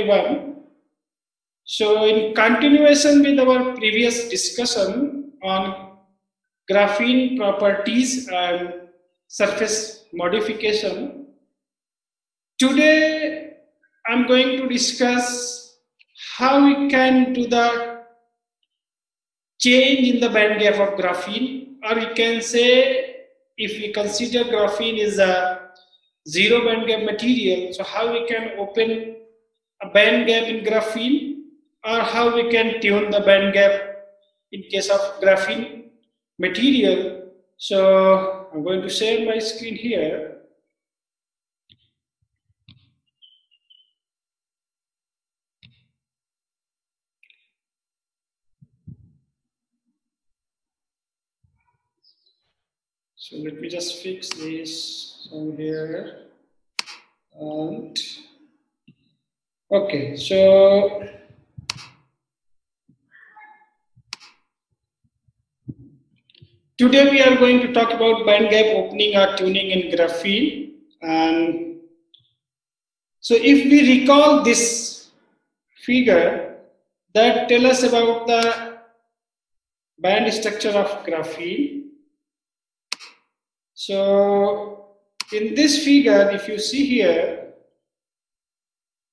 everyone. So in continuation with our previous discussion on graphene properties and surface modification, today I'm going to discuss how we can do the change in the band gap of graphene, or we can say if we consider graphene is a zero band gap material, so how we can open a band gap in graphene, or how we can tune the band gap in case of graphene material. So I'm going to share my screen here. So let me just fix this from here. And okay, so today we are going to talk about band gap opening or tuning in graphene. And so if we recall this figure that tell us about the band structure of graphene. So in this figure, if you see here,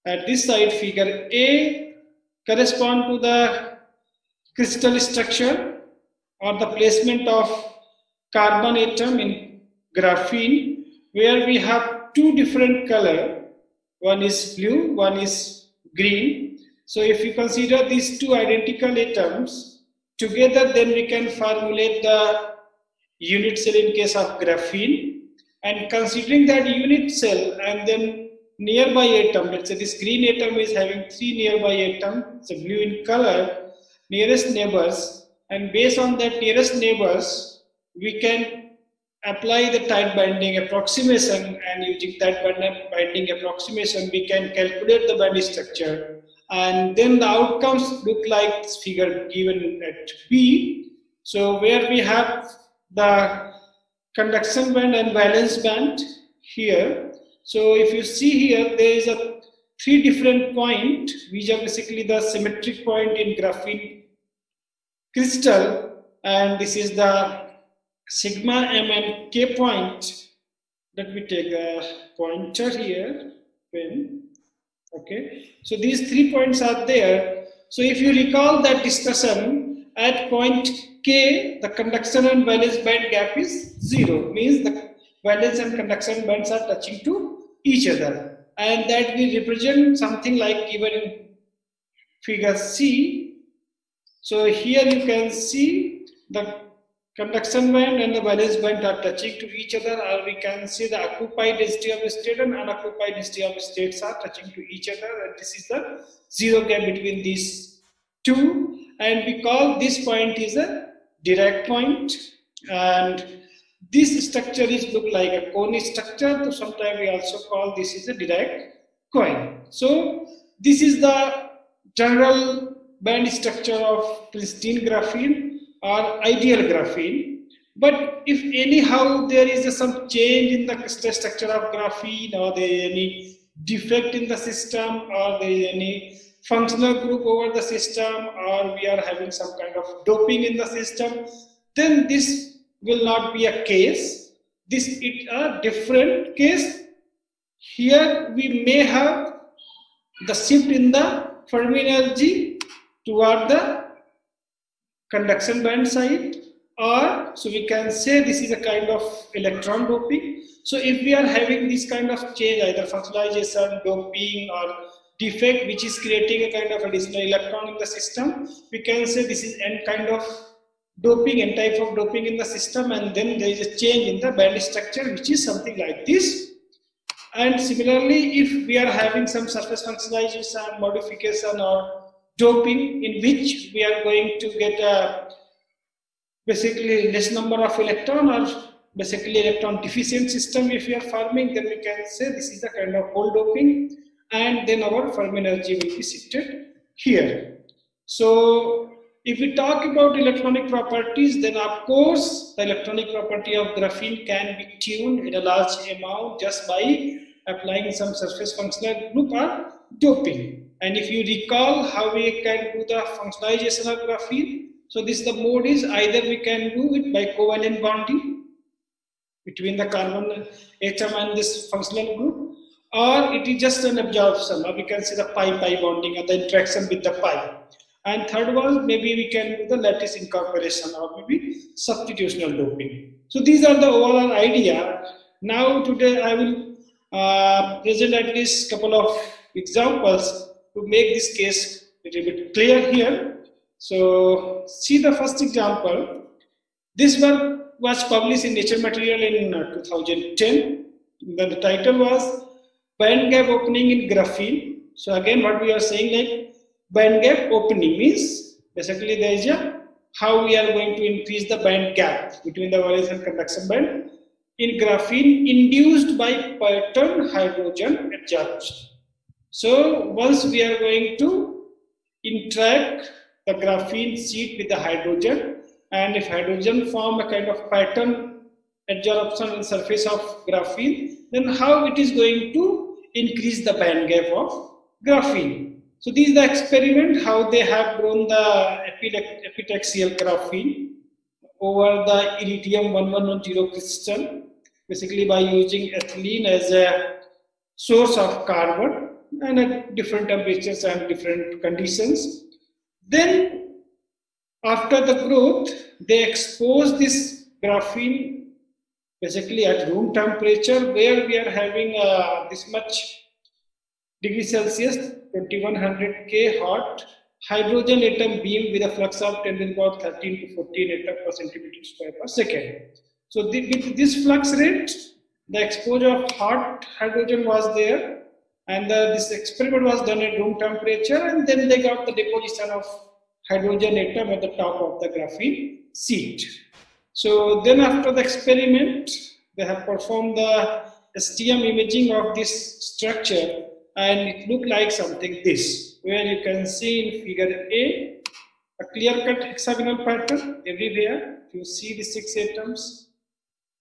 at this side figure A correspond to the crystal structure or the placement of carbon atom in graphene, where we have two different color. One is blue, one is green. So if you consider these two identical atoms together, then we can formulate the unit cell in case of graphene. And considering that unit cell and then nearby atom, let's say this green atom is having three nearby atoms, so blue in color, nearest neighbors, and based on that nearest neighbors, we can apply the tight binding approximation, and using tight binding approximation, we can calculate the band structure, and then the outcomes look like this figure given at B. So where we have the conduction band and valence band here. So if you see here, there is a three different point, which are basically the symmetric point in graphene crystal, and this is the sigma m and k point. Let me take a pointer here, pen. Okay, so these 3 points are there. So if you recall that discussion, at point K, the conduction and valence band gap is 0, means the valence and conduction bands are touching to each other, and that will represent something like given in figure C. So here you can see the conduction band and the valence band are touching to each other, or we can see the occupied density of state and unoccupied density of states are touching to each other, and this is the zero gap between these two, and we call this point is a Dirac point, and this structure is look like a cone structure, so sometimes we also call this is a Dirac coin. So this is the general band structure of pristine graphene or ideal graphene. But if anyhow there is some change in the crystal structure of graphene, or there is any defect in the system, or there is any functional group over the system, or we are having some kind of doping in the system, then this will not be a case. This is a different case. Here we may have the shift in the Fermi energy toward the conduction band side, or so we can say this is a kind of electron doping. So if we are having this kind of change, either functionalization, doping, or defect which is creating a kind of additional electron in the system, we can say this is n kind of doping, n type of doping in the system, and then there is a change in the band structure which is something like this. And similarly, if we are having some surface functionalization, modification, or doping in which we are going to get a basically less number of electron, or basically electron deficient system if we are forming, then we can say this is a kind of hole doping, and then our Fermi energy will be shifted here. So if we talk about electronic properties, then of course the electronic property of graphene can be tuned in a large amount just by applying some surface functional group or doping. And if you recall how we can do the functionalization of graphene, so this the mode is either we can do it by covalent bonding between the carbon atom and this functional group, or it is just an absorption, or we can say the pi-pi bonding or the interaction with the pi. And third one, maybe we can do the lattice incorporation or maybe substitutional doping. So these are the overall idea. Now today I will present at least couple of examples to make this case a little bit clear here. So see the first example. This work was published in Nature Material in 2010. The title was Band Gap Opening in Graphene. So again, what we are saying, like band gap opening means basically there is a how we are going to increase the band gap between the valence and conduction band in graphene induced by pattern hydrogen adsorption. So once we are going to interact the graphene sheet with the hydrogen, and if hydrogen form a kind of pattern adsorption on the surface of graphene, then how it is going to increase the band gap of graphene. So this is the experiment how they have grown the epitaxial graphene over the iridium 1110 crystal, basically by using ethylene as a source of carbon and at different temperatures and different conditions. Then after the growth, they expose this graphene basically at room temperature, where we are having this much degree Celsius, 2100 K hot hydrogen atom beam with a flux of 10 to the power 13 to 14 atom per centimeter square per second. So with this flux rate, the exposure of hot hydrogen was there, and this experiment was done at room temperature, and then they got the deposition of hydrogen atom at the top of the graphene sheet. So then after the experiment, they have performed the STM imaging of this structure, and it looked like something this, where you can see in figure A, a clear-cut hexagonal pattern everywhere. You see the 6 atoms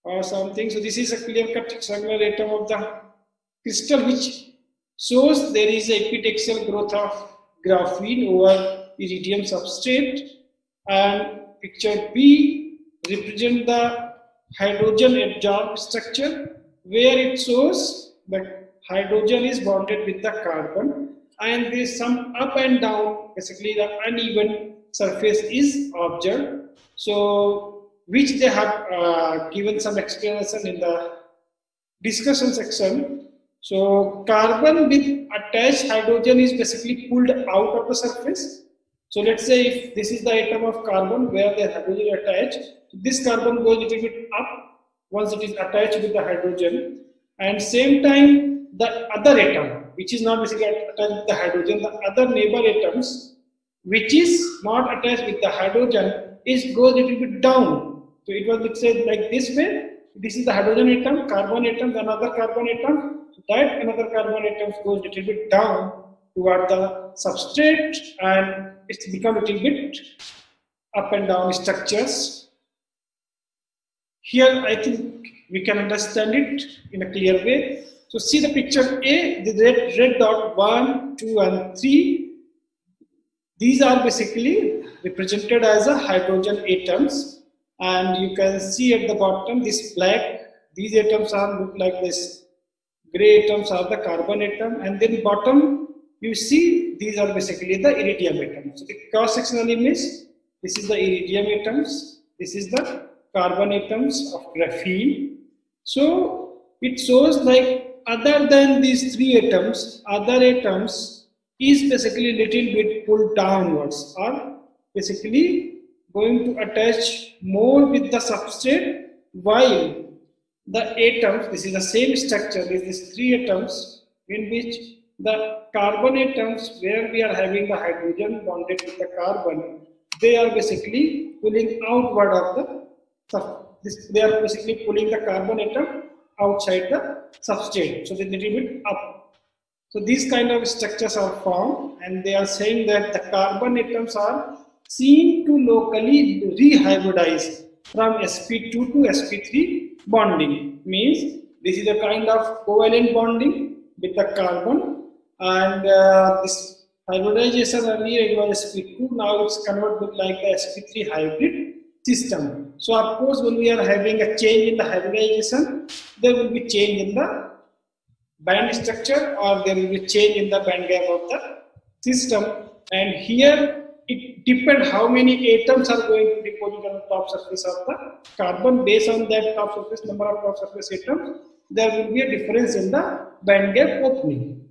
or something. So this is a clear-cut hexagonal atom of the crystal, which shows there is a epitaxial growth of graphene over iridium substrate. And picture B represent the hydrogen adsorbed structure, where it shows that hydrogen is bonded with the carbon, and there is some up and down, basically the uneven surface is observed. So which they have given some explanation in the discussion section. So carbon with attached hydrogen is basically pulled out of the surface. So let's say if this is the atom of carbon where the hydrogen is attached, this carbon goes a little bit up once it is attached with the hydrogen, and same time the other atom, which is not basically attached with the hydrogen, the other neighbor atoms, which is not attached with the hydrogen, goes a little bit down. So it was, let's say, like this way. This is the hydrogen atom, carbon atom, another carbon atom. So that another carbon atom goes a little bit down toward the substrate, and it's become a little bit up and down structures. Here, I think we can understand it in a clear way. So see the picture A, the red dot 1, 2, and 3. These are basically represented as a hydrogen atoms, and you can see at the bottom this black. These atoms are look like this. Gray atoms are the carbon atom, and then bottom you see these are basically the iridium atoms. So the cross-sectional image. This is the iridium atoms. This is the carbon atoms of graphene. So it shows like, other than these 3 atoms, other atoms is basically little bit pulled downwards, or basically going to attach more with the substrate, while the atoms, this is the same structure, is these 3 atoms in which the carbon atoms, where we are having the hydrogen bonded with the carbon, they are basically pulling outward of they are basically pulling the carbon atom outside the substrate, so they little bit up. So these kind of structures are formed, and they are saying that the carbon atoms are seen to locally rehybridize from sp2 to sp3 bonding. Means this is a kind of covalent bonding with the carbon, and this hybridization earlier it was sp2, now it's converted like a sp3 hybrid system. So of course when we are having a change in the hybridization, there will be change in the band structure or there will be change in the band gap of the system, and here it depends how many atoms are going to deposit on the top surface of the carbon. Based on that top surface number of top surface atoms, there will be a difference in the band gap opening.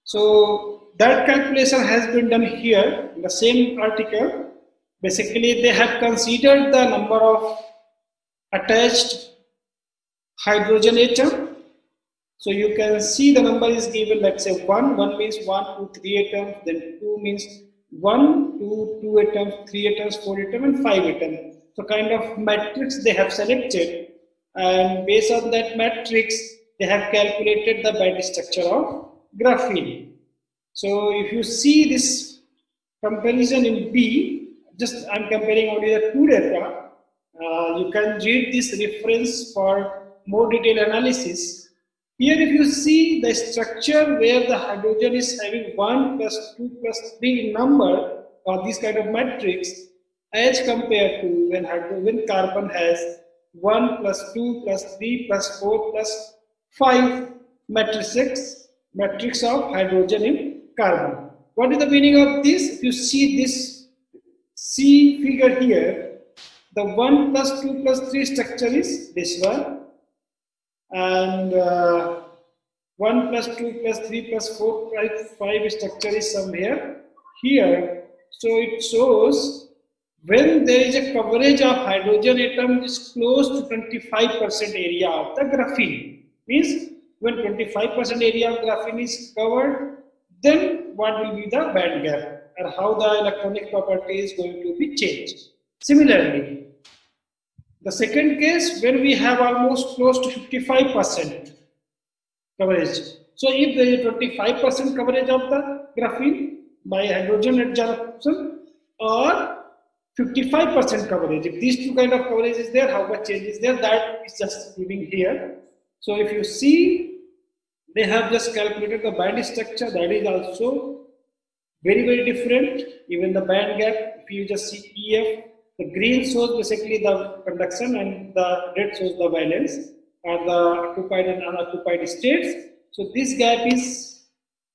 So that calculation has been done here in the same article. Basically they have considered the number of attached hydrogen atom. So you can see the number is given, let's say 1 means 1, 2, 3 atoms, then 2 means 1, 2, 2 atoms, 3 atoms, 4 atoms, and 5 atoms. So kind of matrix they have selected, and based on that matrix, they have calculated the band structure of graphene. So if you see this comparison in B, just I'm comparing only the two data. You can read this reference for more detailed analysis. Here if you see the structure where the hydrogen is having 1 plus 2 plus 3 number or this kind of matrix, as compared to when carbon has 1 plus 2 plus 3 plus 4 plus 5 matrix of hydrogen in carbon. What is the meaning of this? If you see this C figure here, the 1 plus 2 plus 3 structure is this one, and 1 plus 2 plus 3 plus 4 plus 5 structure is somewhere here. So it shows when there is a coverage of hydrogen atom is close to 25% area of the graphene. Means when 25% area of graphene is covered, then what will be the band gap and how the electronic property is going to be changed. Similarly, the second case when we have almost close to 55% coverage. So if there is 25% coverage of the graphene by hydrogen adsorption or 55% coverage, if these two kind of coverage is there, how much change is there, that is just giving here. So if you see, they have just calculated the band structure, that is also very, very different. Even the band gap, if you just see EF, the green shows basically the conduction and the red shows the valence or the occupied and unoccupied states. So this gap is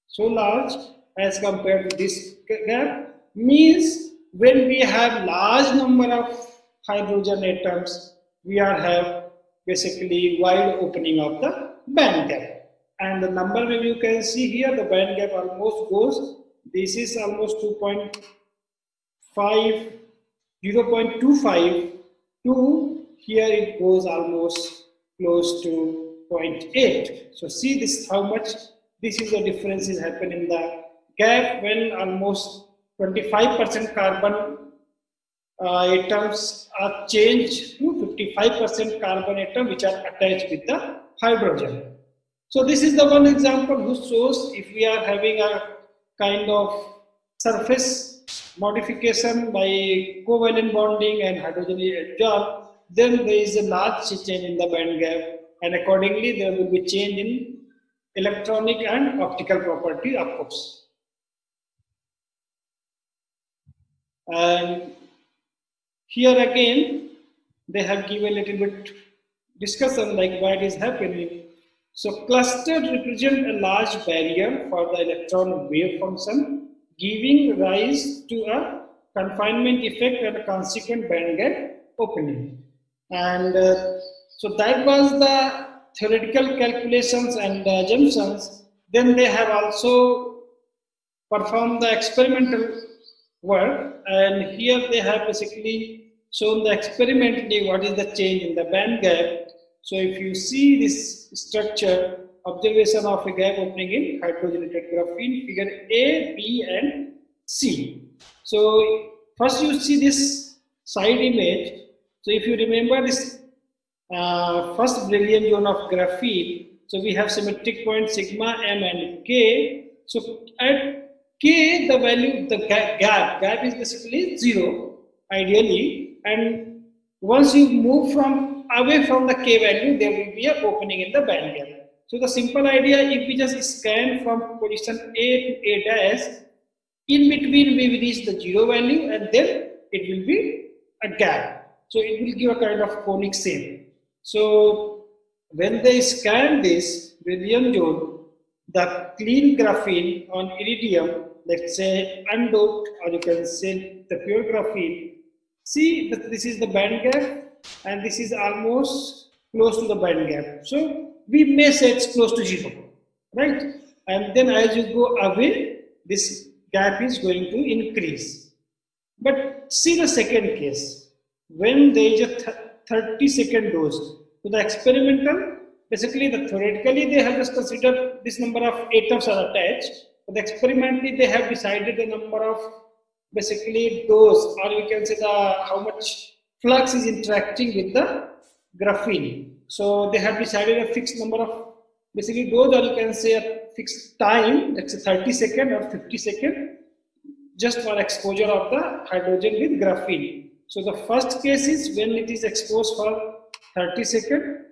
so large as compared to this gap, means when we have large number of hydrogen atoms, we are have basically wide opening of the band gap. And the number maybe you can see here, the band gap almost goes, this is almost 2.5, 0.25 to here it goes almost close to 0.8. So see this how much this is the difference is happening in the gap when almost 25% carbon atoms are changed to 55% carbon atom which are attached with the hydrogen. So this is the one example who shows if we are having a kind of surface modification by covalent bonding and hydrogen adsorption, then there is a large change in the band gap, and accordingly there will be change in electronic and optical property, of course. And here again they have given a little bit discussion like why it is happening. So clusters represent a large barrier for the electron wave function, giving rise to a confinement effect and a consequent band gap opening. And so that was the theoretical calculations and assumptions. Then they have also performed the experimental work, and here they have basically shown the experimentally what is the change in the band gap. So if you see this structure, observation of a gap opening in hydrogenated graphene, figure A, B and C. So first you see this side image. So if you remember this first Brillouin zone of graphene, so we have symmetric points sigma, M and K. So at K the value, the gap is basically 0 ideally, and once you move from away from the K value, there will be an opening in the band gap. So the simple idea, if we just scan from position A to A dash, in between we will reach the 0 value and then it will be a gap. So it will give a kind of conic shape. So when they scan this William Jones, the clean graphene on iridium, let's say undoped, or you can say the pure graphene, see that this is the band gap and this is almost close to the band gap. So we may say it's close to 0, right? And then as you go away, this gap is going to increase. But see the second case, when there is a 30-second dose. So the experimental, basically theoretically they have just considered this number of atoms are attached, but experimentally they have decided the number of basically dose, or you can say the how much flux is interacting with the graphene. So they have decided a fixed number of basically dose, or you can say a fixed time, let's say 30 seconds or 50 seconds, just for exposure of the hydrogen with graphene. So the first case is when it is exposed for 30 seconds,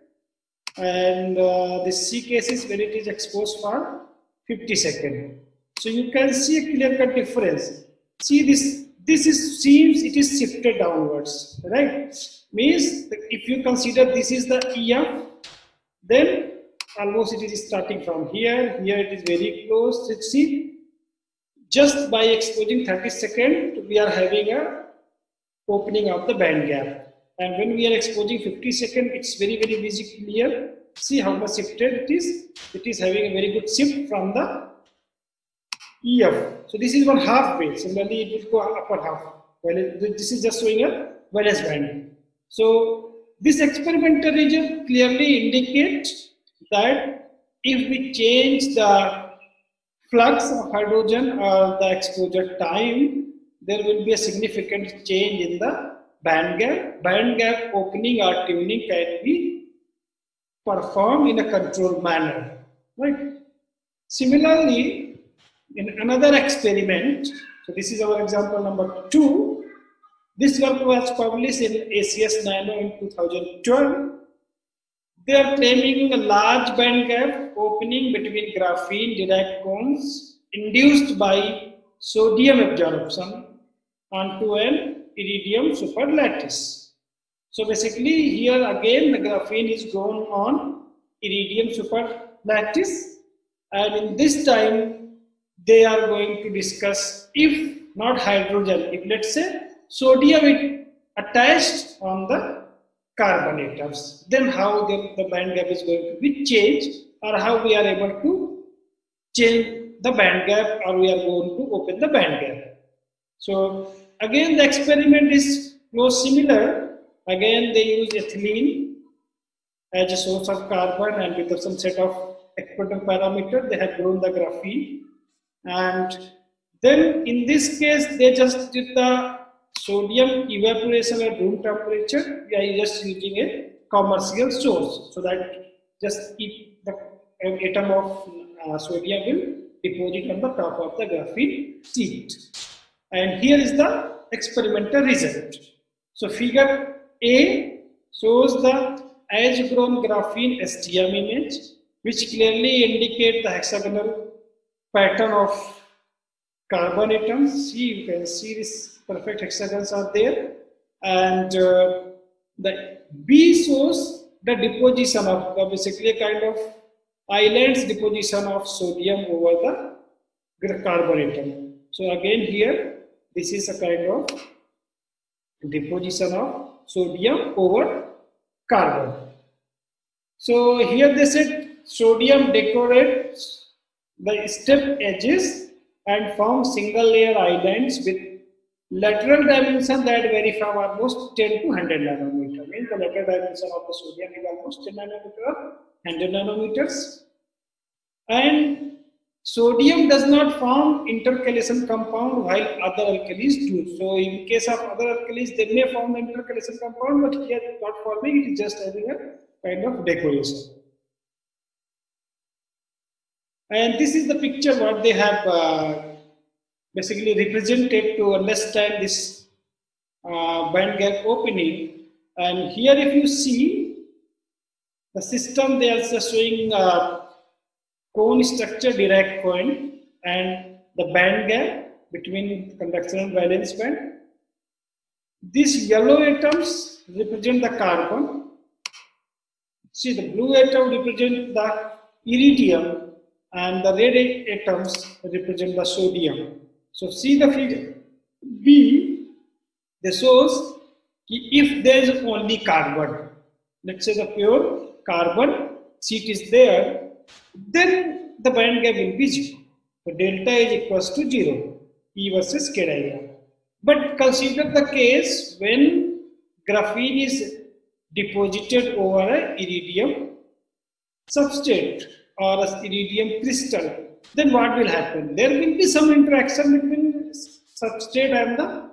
and the C case is when it is exposed for 50 seconds. So you can see a clear-cut difference. See this seems it is shifted downwards, right? Means if you consider this is the EF, then almost it is starting from here. Here it is very close. Let's see, just by exposing 30 seconds, we are having a opening of the band gap. And when we are exposing 50 seconds, it's very clear. See how much shifted it is. It is having a very good shift from the EF. So this is one half way. Similarly, it will go upper half. Well, this is just showing a valence band. So this experimental result clearly indicates that if we change the flux of hydrogen or the exposure time, there will be a significant change in the band gap. Band gap opening or tuning can be performed in a controlled manner, right? Similarly, in another experiment, so this is our example number 2. This work was published in ACS Nano in 2012. They are claiming a large band gap opening between graphene Dirac cones induced by sodium absorption onto an iridium superlattice. So basically here again the graphene is grown on iridium superlattice, and in this time they are going to discuss if not hydrogen, if let's say sodium is attached on the carbon atoms, then how the band gap is going to be changed, or how we are able to change the band gap, or we are going to open the band gap. So again the experiment is close similar. Again they use ethylene as a source of carbon, and with some set of experimental parameters they have grown the graphene. And then in this case they just did the sodium evaporation at room temperature. We are just using a commercial source, so that just keep the atom of sodium will deposit on the top of the graphene sheet. And here is the experimental result. So figure A shows the edge grown graphene STM image, which clearly indicate the hexagonal pattern of carbon atoms. See, you can see this perfect hexagons are there. And the B shows the deposition of basically a kind of islands deposition of sodium over the carbon atom. So again here this is a kind of deposition of sodium over carbon. So here they said sodium decorates the step edges and form single layer islands with lateral dimension that vary from almost 10 to 100 nanometer. Means the lateral dimension of the sodium is almost 10 nanometer or 100 nanometers. And sodium does not form intercalation compound while other alkalis do. So in case of other alkalis, they may form the intercalation compound, but here not forming, it is just having a kind of decoration. And this is the picture what they have basically represented to understand this band gap opening. And here if you see the system, they are just showing cone structure, Dirac cone, and the band gap between conduction and valence band. These yellow atoms represent the carbon. See, the blue atom represent the iridium, and the red atoms represent the sodium. So see the figure B. This shows if there is only carbon, let's say the pure carbon sheet is there, then the band gap will be 0. So delta is equals to 0, E versus K diagram. But consider the case when graphene is deposited over an iridium substrate or an iridium crystal, then what will happen? There will be some interaction between substrate and the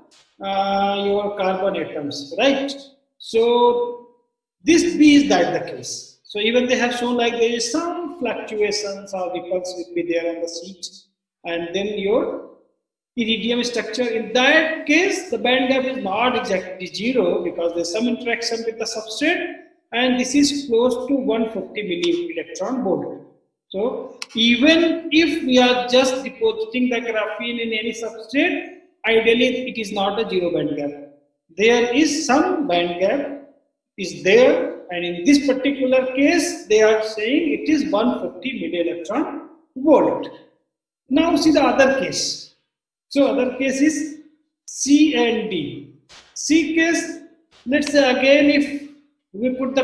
your carbon atoms, right? So this B is that the case. So even they have shown like there is some fluctuations or ripples will be there on the sheet, and then your iridium structure. In that case, the band gap is not exactly 0 because there is some interaction with the substrate, and this is close to 150 milli electron volt. So even if we are just depositing the graphene in any substrate, ideally it is not a 0 band gap. There is some band gap is there, and in this particular case they are saying it is 150 milli electron volt. Now see the other case. So other case is C and D. C case, let's say again if we put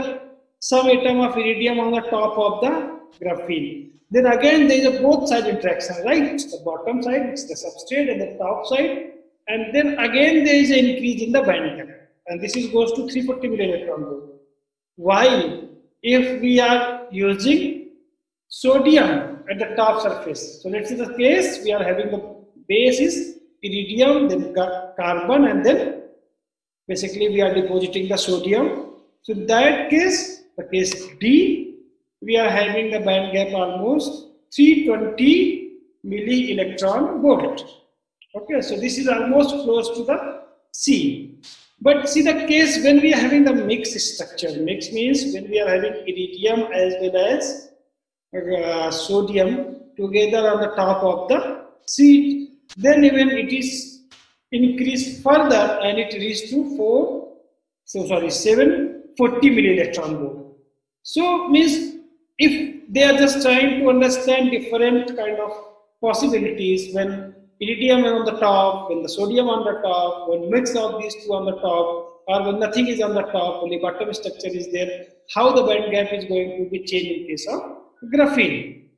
some atom of iridium on the top of the graphene, then again there is a both side interaction, right? The bottom side, it's the substrate, and the top side, and then again there is an increase in the band gap, and this is goes to 340 milli electron volt. While if we are using sodium at the top surface, so let's say the case we are having the base is iridium, then carbon, and then basically we are depositing the sodium. So in that case, the case D, we are having the band gap almost 320 milli electron volt. Okay, so this is almost close to the C. But see the case when we are having the mixed structure. Mix means when we are having iridium as well as sodium together on the top of the sheet, then even it is increased further and it reached to 740 milli electron volt. So means if they are just trying to understand different kind of possibilities when iridium is on the top, when the sodium on the top, when mix of these two on the top, or when nothing is on the top, only bottom structure is there, how the band gap is going to be changed in case of graphene.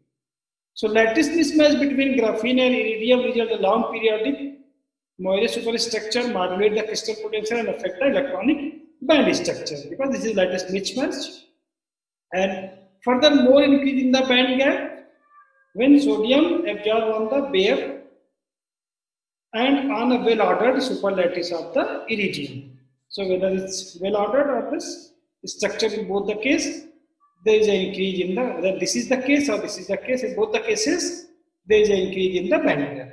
So lattice mismatch between graphene and iridium result in long periodic Moire superstructure, modulate the crystal potential and affect the electronic band structure, because this is lattice mismatch. And furthermore, increase in the band gap when sodium absorbs on the bare and on a well-ordered superlattice of the iridium. So whether it's well-ordered or this structure, in both the case, there is an increase in the, whether this is the case or this is the case, in both the cases, there is an increase in the band gap.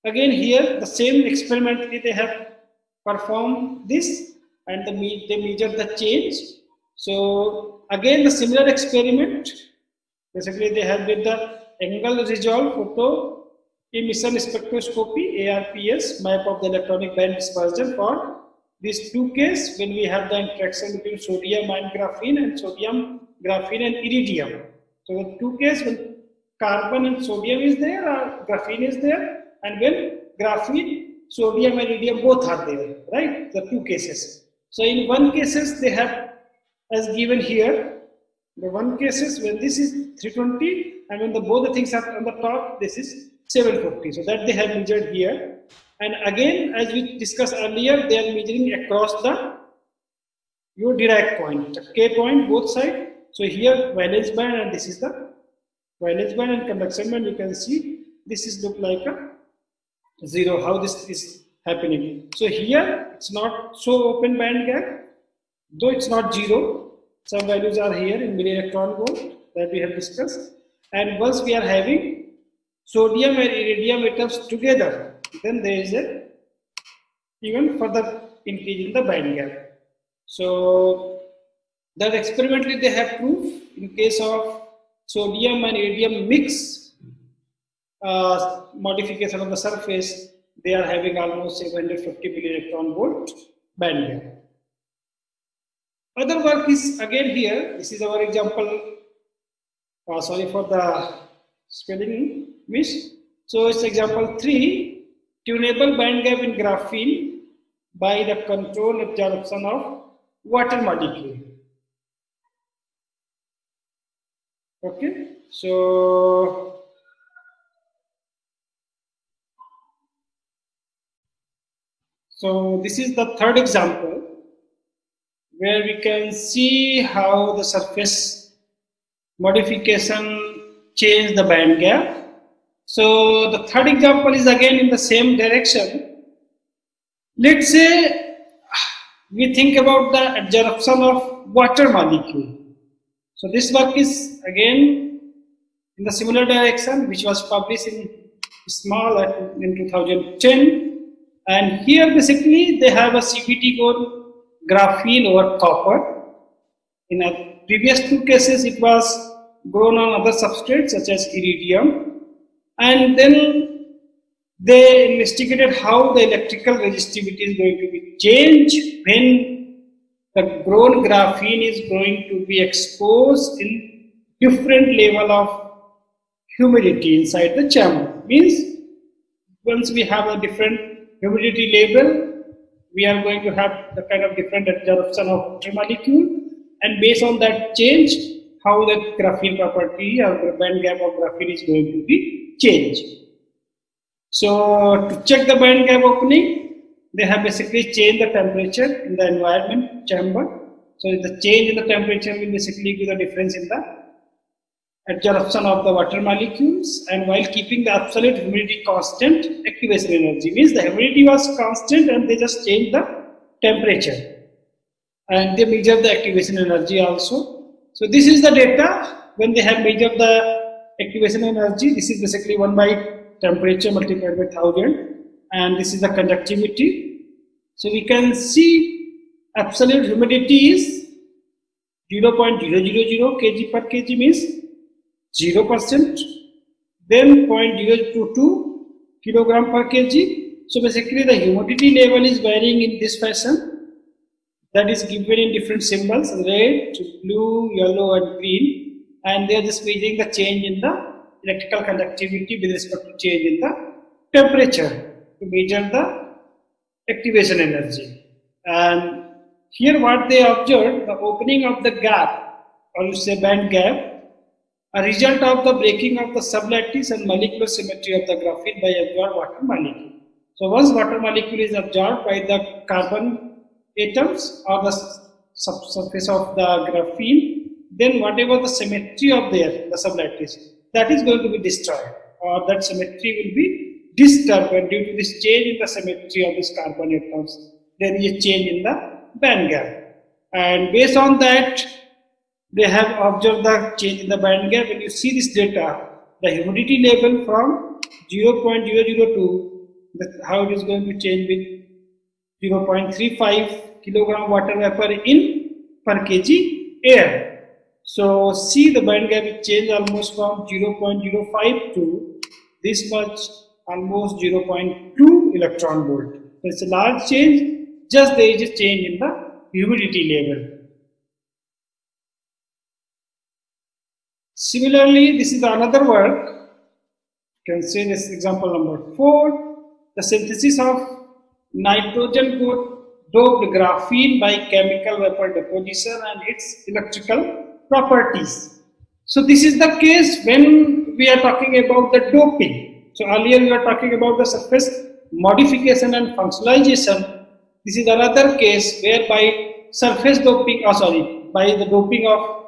Again here, the same experimentally they have performed this, and they measure the change. So again the similar experiment, basically they have did the angle resolved photo emission spectroscopy, ARPS, map of the electronic band dispersion for these two cases when we have the interaction between sodium and graphene, and sodium, graphene and iridium. So in two cases when carbon and sodium is there or graphene is there, and when graphene, sodium and iridium both are there, right? The two cases. So in one cases they have as given here, the one cases when this is 320 and when the both the things are on the top, this is 740. So that they have measured here. And again, as we discussed earlier, they are measuring across the your Dirac point, the K point both sides. So here valence band, and this is the valence band and conduction band. You can see this is look like a 0. How this is happening? So here it's not so open band gap, though it's not 0. Some values are here in milli electron volt that we have discussed. And once we are having sodium and iridium atoms together, then there is a even further increase in the band gap. So That experimentally they have proof in case of sodium and radium mix modification of the surface, they are having almost 750 milli-electron volt band gap. Other work is again here. This is our example. Sorry for the spelling miss. So it's example 3, tunable band gap in graphene by the controlled absorption of water molecule. Okay, so this is the third example where we can see how the surface modification change the band gap. So the third example is again in the same direction. Let's say we think about the absorption of water molecule. So this work is again in the similar direction, which was published in small in 2010. And here basically they have a CVD goal graphene over copper. In a previous two cases it was grown on other substrates such as iridium. And then they investigated how the electrical resistivity is going to be changed when the grown graphene is going to be exposed in different level of humidity inside the chamber. Means once we have a different humidity level, we are going to have the kind of different absorption of water molecule, and based on that change, how the graphene property or the band gap of graphene is going to be changed. So to check the band gap opening, they have basically changed the temperature in the environment chamber. So the change in the temperature will basically give the difference in the absorption of the water molecules, and while keeping the absolute humidity constant, activation energy means the humidity was constant and they just changed the temperature, and they measure the activation energy also. So this is the data when they have measured the activation energy. This is basically 1 by temperature multiplied by 1000, and this is the conductivity. So we can see absolute humidity is 0.000 kg per kg means 0%, then 0.022 kilogram per kg. So basically the humidity level is varying in this fashion, that is given in different symbols, red, blue, yellow and green, and they are just measuring the change in the electrical conductivity with respect to change in the temperature to measure the activation energy. And here what they observed, the opening of the gap, or you say band gap, a result of the breaking of the sublattice and molecular symmetry of the graphene by absorbed water molecule. So once water molecule is absorbed by the carbon atoms or the surface of the graphene, then whatever the symmetry of the sublattice, that is going to be destroyed, or that symmetry will be disturbed, and due to this change in the symmetry of these carbon atoms, there is a change in the band gap. And based on that, they have observed the change in the band gap. When you see this data, the humidity level from 0.002, how it is going to change with 0.35 kilogram water vapor in per kg air. So see the band gap is changed almost from 0.05 to this much, almost 0.2 electron volt. So it's a large change, just there is a change in the humidity level. Similarly, this is another work. You can say this example number 4, the synthesis of nitrogen doped graphene by chemical vapor deposition and its electrical properties. So this is the case when we are talking about the doping. So earlier we were talking about the surface modification and functionalization. This is another case where by surface doping, by the doping of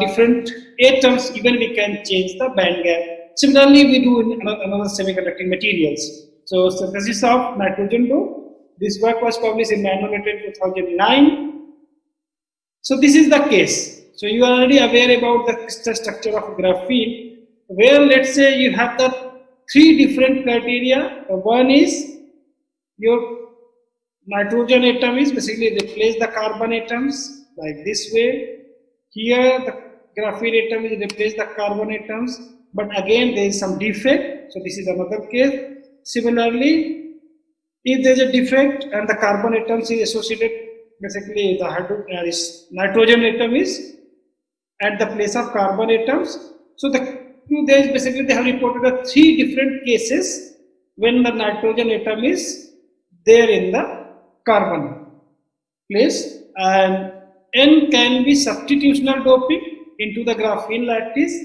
different atoms, even we can change the band gap. Similarly, we do in another semiconducting materials. So synthesis of nitrogen dope. This work was published in Nanometer in 2009. So this is the case. So you are already aware about the crystal structure of graphene, where let's say you have the 3 different criteria. One is your nitrogen atom is basically replace the carbon atoms like this way. Here the graphene atom is replaced the carbon atoms, but again there is some defect. So this is another case. Similarly, if there is a defect and the carbon atoms is associated, basically the nitrogen atom is at the place of carbon atoms. So there is basically they have reported 3 different cases when the nitrogen atom is there in the carbon place, and N can be substitutional doping into the graphene lattice,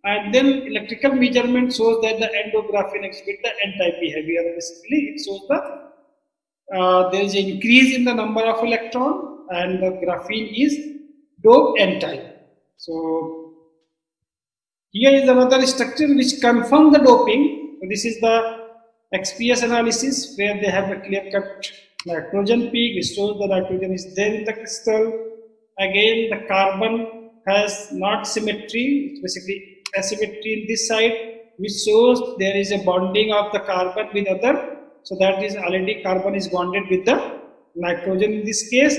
and then electrical measurement shows that the end of graphene exhibit the N-type behavior. Basically, it shows that there is an increase in the number of electron and the graphene is doped N-type. So here is another structure which confirms the doping. So this is the XPS analysis where they have a clear-cut nitrogen peak which shows the nitrogen is there in the crystal. Again, the carbon has not symmetry, it's basically asymmetry in this side, which shows there is a bonding of the carbon with other. So that is already carbon is bonded with the nitrogen in this case,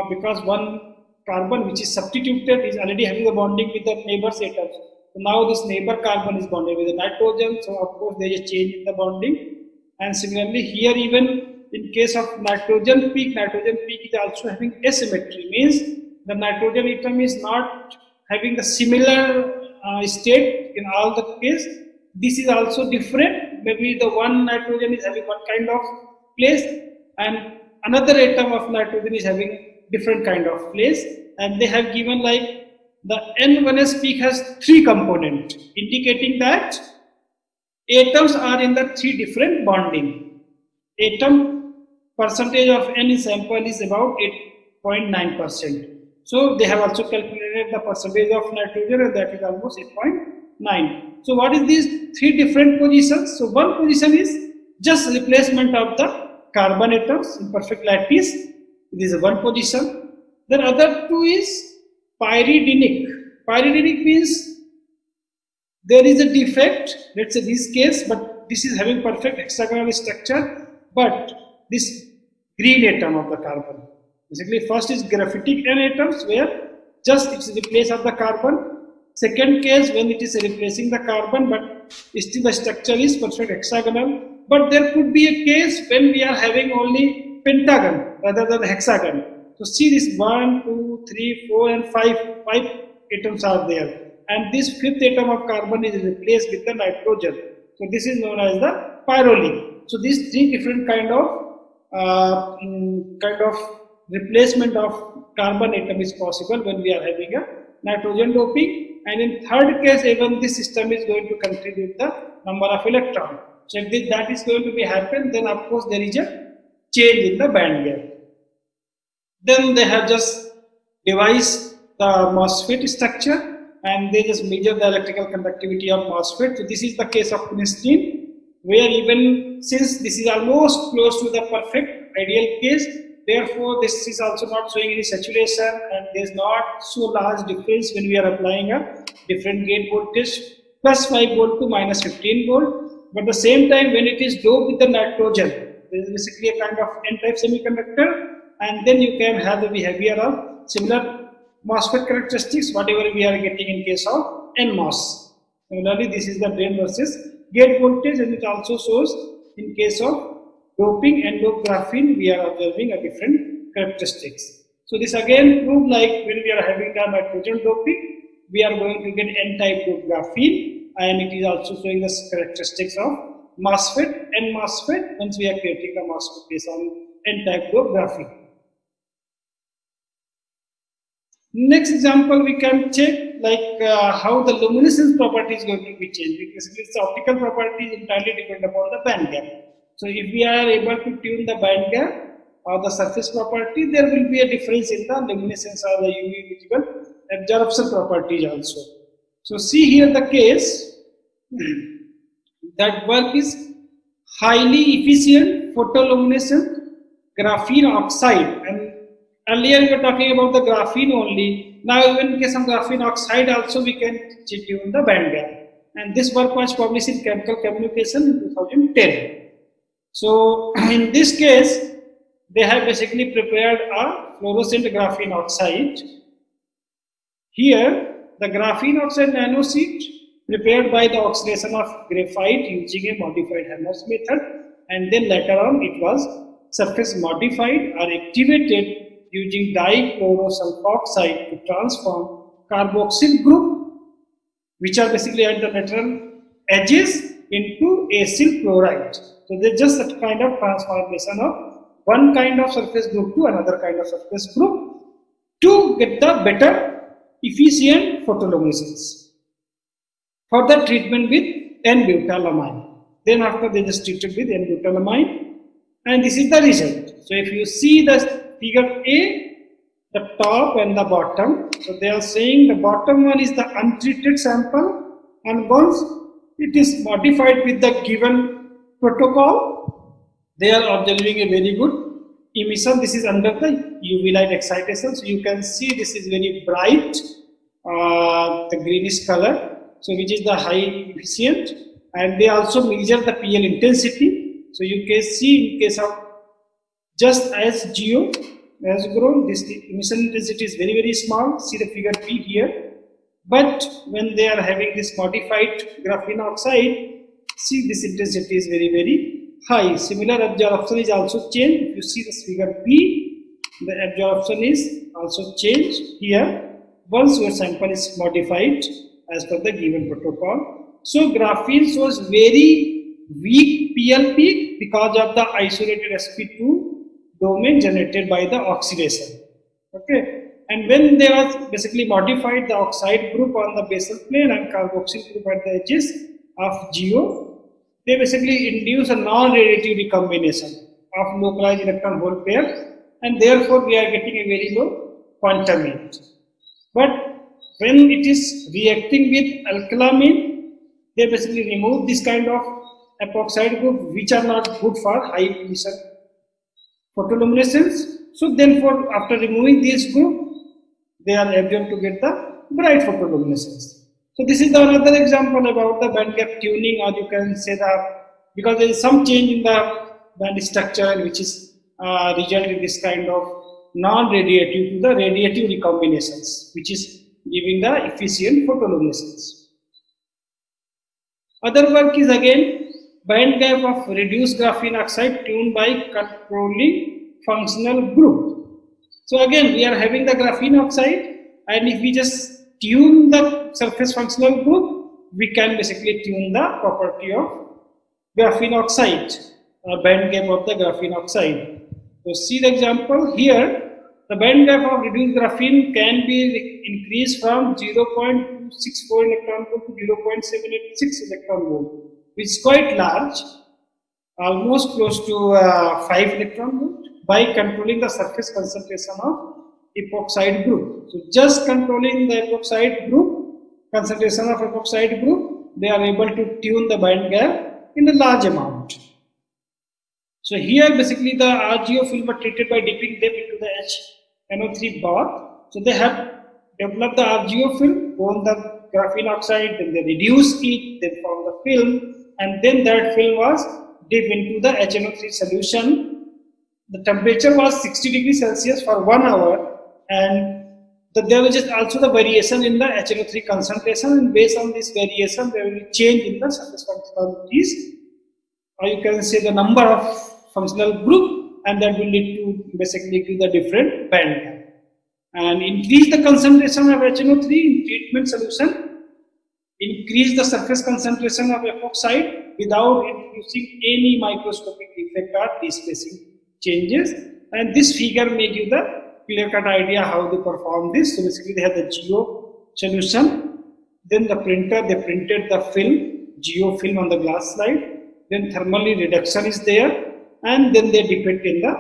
because one carbon which is substituted is already having a bonding with the neighbor's atoms. So now this neighbor carbon is bonded with the nitrogen, so of course there is a change in the bonding. And similarly here, even in case of nitrogen peak is also having asymmetry, means the nitrogen atom is not having the similar state in all the case. This is also different. Maybe the one nitrogen is having one kind of place and another atom of nitrogen is having different kind of place, and they have given like the N1s peak has 3 components, indicating that atoms are in the 3 different bonding. Atom percentage of N in sample is about 8.9%. So they have also calculated the percentage of nitrogen, and that is almost 8.9. So what is these 3 different positions? So one position is just replacement of the carbon atoms in perfect lattice. This is one position. Then other 2 is pyridinic. Pyridinic means there is a defect, let's say this case, but this is having perfect hexagonal structure, but this green atom of the carbon. Basically, first is graphitic N atoms where just it's the place of the carbon. Second case when it is replacing the carbon, but still the structure is perfect hexagonal. But there could be a case when we are having only pentagon rather than hexagon. So see this 1, 2, 3, 4 and 5 atoms are there. And this 5th atom of carbon is replaced with the nitrogen. So this is known as the pyrrolic. So these 3 different kind of replacement of carbon atom is possible when we are having a nitrogen doping, and in third case even this system is going to contribute the number of electron. So if that is going to be happen, then of course there is a change in the band gap. Then they have just devised the MOSFET structure and they just measure the electrical conductivity of MOSFET. So this is the case of Princeton, where even since this is almost close to the perfect ideal case, therefore this is also not showing any saturation and there is not so large difference when we are applying a different gate voltage plus 5 volt to minus 15 volt. But at the same time, when it is doped with the nitrogen, there is basically a kind of N-type semiconductor, and then you can have the behavior of similar MOSFET characteristics, whatever we are getting in case of NMOS. Similarly, this is the drain versus gate voltage, and it also shows in case of doping and doped graphene, we are observing a different characteristics. So this again proves like when we are having the nitrogen doping, we are going to get N-type doped graphene, and it is also showing the characteristics of MOSFET and MOSFET once we are creating the MOSFET based on N-type doped graphene. Next example, we can check like how the luminescence property is going to be changed, because its optical property is entirely depend upon the band gap. So if we are able to tune the band gap or the surface property, there will be a difference in the luminescence or the UV visible absorption properties also. So see here the case that work is highly efficient photoluminescent graphene oxide, and earlier we were talking about the graphene only. Now even in case of graphene oxide also we can tune the band gap, and this work was published in Chemical Communication in 2010. So in this case they have basically prepared a fluorescent graphene oxide. Here, the graphene oxide nanosheet prepared by the oxidation of graphite using a modified Hermos method, and then later on it was surface modified or activated using dichlorosulfoxide to transform carboxyl group, which are basically at the lateral edges, into acyl chloride. So there's just a kind of transformation of one kind of surface group to another kind of surface group to get the better efficient photoluminescence. For the treatment with N-butylamine. Then after they just treated with N-butylamine, and this is the result. So if you see the figure A, the top and the bottom, so they are saying the bottom one is the untreated sample, and once it is modified with the given protocol, they are observing a very good emission. This is under the UV light excitation, so you can see this is very bright, the greenish color, so which is the high efficient, and they also measure the PL intensity. So you can see in case of just as GO has grown, this emission intensity is very, very small. See the figure P here. But when they are having this modified graphene oxide, see this intensity is very, very high. Similar absorption is also changed. If you see this figure P, the absorption is also changed here once your sample is modified as per the given protocol. So graphene shows very weak PL peak because of the isolated sp2 domain generated by the oxidation. Okay. And when they are basically modified the oxide group on the basal plane and carboxyl group at the edges of GO, they basically induce a non-radiative recombination of localized electron hole pair, and therefore we are getting a very low quantum rate. But when it is reacting with alkylamine, they basically remove this kind of epoxide group which are not good for high emission photoluminescence. So then after removing this group, they are able to get the bright photoluminescence. So this is another example about the band gap tuning, or you can say that because there is some change in the band structure which is result in this kind of non-radiative to the radiative recombinations, which is giving the efficient photoluminescence. Other work is again band gap of reduced graphene oxide tuned by controlling functional group. So again we are having the graphene oxide, and if we just tune the surface functional group, we can basically tune the property of graphene oxide, band gap of the graphene oxide. So see the example here. The band gap of reduced graphene can be increased from 0.264 electron volt to 0.786 electron volt, which is quite large, almost close to 5 electron volt, by controlling the surface concentration of epoxide group. So just controlling the epoxide group, concentration of epoxide group, they are able to tune the band gap in a large amount. So here basically the RGO film are treated by dipping them into the HNO3 bath. So they have developed the RGO film, form the graphene oxide, then they reduce it, then form the film, and then that film was dipped into the HNO3 solution. The temperature was 60 degrees Celsius for 1 hour, and there was just also the variation in the HNO3 concentration, and based on this variation there will be change in the surface functionalities, or you can say the number of functional group, and that will lead to basically give the different band gap. And increase the concentration of HNO3 in treatment solution, increase the surface concentration of epoxide without introducing any microscopic effect or despacing changes, and this figure may give the clear-cut idea how they perform this. So basically they have the GO solution, then the printer, they printed the film, GO film on the glass slide, then thermally reduction is there, and then they dip it in the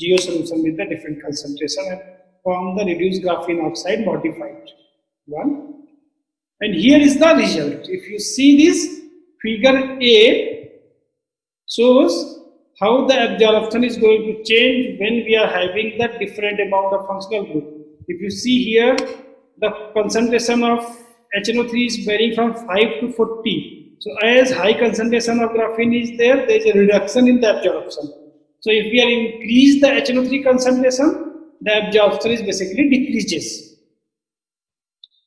GO solution with the different concentration and form the reduced graphene oxide modified one. And here is the result. If you see this figure A shows how the absorption is going to change when we are having the different amount of functional group. If you see here, the concentration of HNO3 is varying from 5 to 40. So as high concentration of graphene is there is a reduction in the absorption. So if we are increase the HNO3 concentration, the absorption is basically decreases.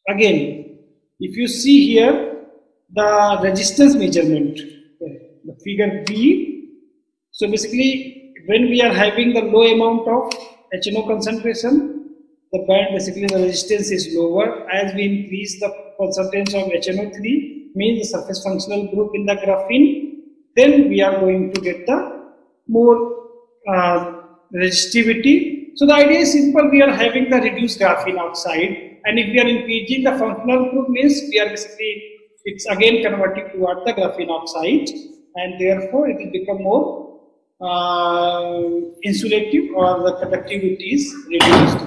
Again, if you see here the resistance measurement, the figure B. So basically, when we are having the low amount of HNO concentration, the band basically the resistance is lower. As we increase the percentage of HNO3, means the surface functional group in the graphene, then we are going to get the more resistivity. So the idea is simple. We are having the reduced graphene oxide, and if we are increasing the functional group, means we are basically it's again converting toward the graphene oxide, and therefore it will become more insulative, or the conductivity is reduced.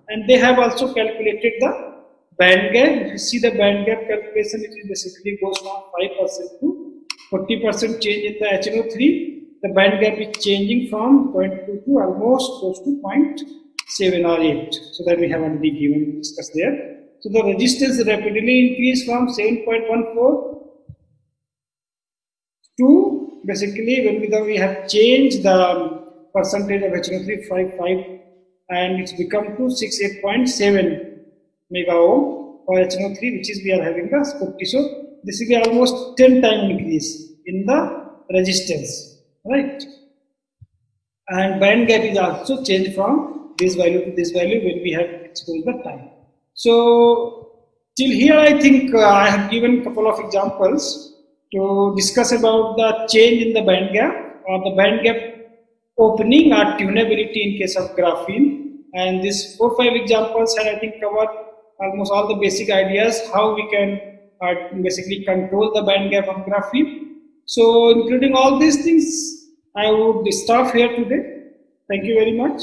And they have also calculated the band gap. If you see the band gap calculation, it basically goes from 5% to 40% change in the HNO3. The band gap is changing from 0.2 to almost close to 0.7 or 8. So that we have already given discussed there. So the resistance rapidly increased from 7.14 to basically when we have changed the percentage of HNO3 5 and it's become to 68.7 mega ohm for HNO3, which is we are having the 40. So this will be almost 10 times increase in the resistance, right? And band gap is also changed from this value to this value when we have exposed the time. So till here I think I have given a couple of examples to discuss about the change in the band gap, or the band gap opening or tunability in case of graphene. And these 4-5 examples had I think covered almost all the basic ideas how we can basically control the band gap of graphene. So including all these things, I would stop here today. Thank you very much.